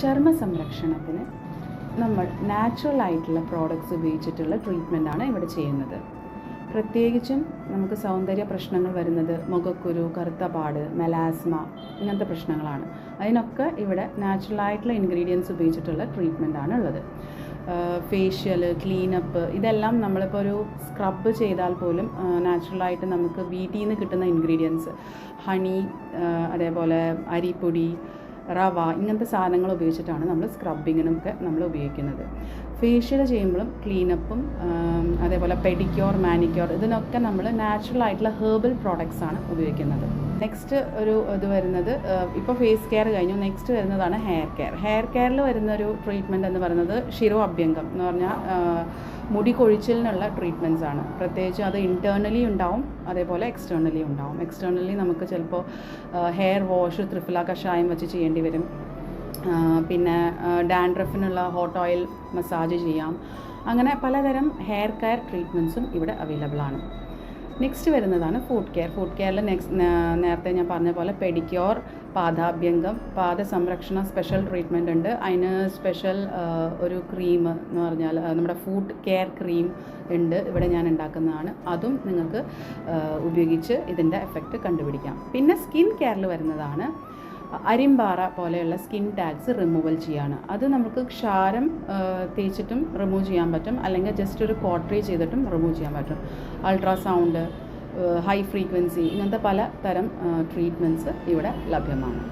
ചർമ്മ സംരക്ഷണത്തിന് നമ്മൾ നാച്ചുറൽ ആയിട്ടുള്ള പ്രോഡക്റ്റ്സ് ഉപയോഗിച്ചിട്ടുള്ള ട്രീറ്റ്മെൻറ്റാണ് ഇവിടെ ചെയ്യുന്നത്. പ്രത്യേകിച്ചും നമുക്ക് സൗന്ദര്യ പ്രശ്നങ്ങൾ വരുന്നത് മുഖക്കുരു, കറുത്ത പാട്, മെലാസ്മ ഇങ്ങനത്തെ പ്രശ്നങ്ങളാണ്. അതിനൊക്കെ ഇവിടെ നാച്ചുറലായിട്ടുള്ള ഇൻഗ്രീഡിയൻസ് ഉപയോഗിച്ചിട്ടുള്ള ട്രീറ്റ്മെൻറ്റാണ് ഉള്ളത്. ഫേഷ്യൽ, ക്ലീനപ്പ് ഇതെല്ലാം നമ്മളിപ്പോൾ ഒരു സ്ക്രബ് ചെയ്താൽ പോലും നാച്ചുറലായിട്ട് നമുക്ക് വീട്ടിൽ നിന്ന് കിട്ടുന്ന ഇൻഗ്രീഡിയൻസ്, ഹണി, അതേപോലെ അരിപ്പൊടി, റവ ഇങ്ങനത്തെ സാധനങ്ങൾ ഉപയോഗിച്ചിട്ടാണ് നമ്മൾ സ്ക്രബിങ്ങിനൊക്കെ നമ്മൾ ഉപയോഗിക്കുന്നത്. ഫേഷ്യൽ ചെയ്യുമ്പോഴും ക്ലീനപ്പും അതേപോലെ പെഡിക്യൂർ, മാനിക്യൂർ ഇതിനൊക്കെ നമ്മൾ നാച്ചുറൽ ആയിട്ടുള്ള ഹെർബൽ പ്രോഡക്റ്റ്സാണ് ഉപയോഗിക്കുന്നത്. നെക്സ്റ്റ് ഒരു ഇത് വരുന്നത്, ഇപ്പോൾ ഫേസ് കെയർ കഴിഞ്ഞു, നെക്സ്റ്റ് വരുന്നതാണ് ഹെയർ കെയർ. ഹെയർ കെയറിൽ വരുന്നൊരു ട്രീറ്റ്മെൻറ്റ് എന്ന് പറയുന്നത് ശിരോ അഭ്യംഗം എന്ന് പറഞ്ഞാൽ മുടി കൊഴിച്ചിലിനുള്ള ട്രീറ്റ്മെൻറ്റ്സ് ആണ്. പ്രത്യേകിച്ച് അത് ഇൻറ്റേർണലി ഉണ്ടാവും, അതേപോലെ എക്സ്റ്റേർണലി ഉണ്ടാവും. എക്സ്റ്റേർണലി നമുക്ക് ചിലപ്പോൾ ഹെയർ വാഷ്, ത്രിഫല കഷായം വെച്ച് ചെയ്യേണ്ടി വരും. പിന്നെ ഡാൻഡ്രഫിനുള്ള ഹോട്ട് ഓയിൽ മസാജ് ചെയ്യാം. അങ്ങനെ പലതരം ഹെയർ കെയർ ട്രീറ്റ്മെൻറ്റ്സും ഇവിടെ അവൈലബിൾ ആണ്. നെക്സ്റ്റ് വരുന്നതാണ് ഫുഡ് കെയർ. ഫുഡ് കെയറിൽ നേരത്തെ ഞാൻ പറഞ്ഞ പോലെ പെഡിക്യൂർ, പാദാഭ്യംഗം, പാദ സംരക്ഷണ സ്പെഷ്യൽ ട്രീറ്റ്മെൻ്റ് ഉണ്ട്. അതിന് സ്പെഷ്യൽ ഒരു ക്രീം എന്ന് പറഞ്ഞാൽ നമ്മുടെ ഫുഡ് കെയർ ക്രീം ഉണ്ട്, ഇവിടെ ഞാൻ ഉണ്ടാക്കുന്നതാണ്. അതും നിങ്ങൾക്ക് ഉപയോഗിച്ച് ഇതിൻ്റെ എഫക്റ്റ് കണ്ടുപിടിക്കാം. പിന്നെ സ്കിൻ കെയറിൽ വരുന്നതാണ് അരിമ്പാറ പോലെയുള്ള സ്കിൻ ടാഗ്സ് റിമൂവൽ ചെയ്യാണ്. അത് നമുക്ക് ക്ഷാരം തേച്ചിട്ടും റിമൂവ് ചെയ്യാൻ പറ്റും, അല്ലെങ്കിൽ ജസ്റ്റ് ഒരു കോട്ടറി ചെയ്തിട്ടും റിമൂവ് ചെയ്യാൻ പറ്റും. അൾട്രാസൗണ്ട്, ഹൈ ഫ്രീക്വൻസി ഇങ്ങനത്തെ പല തരം ട്രീറ്റ്മെൻറ്റ്സ് ഇവിടെ ലഭ്യമാണ്.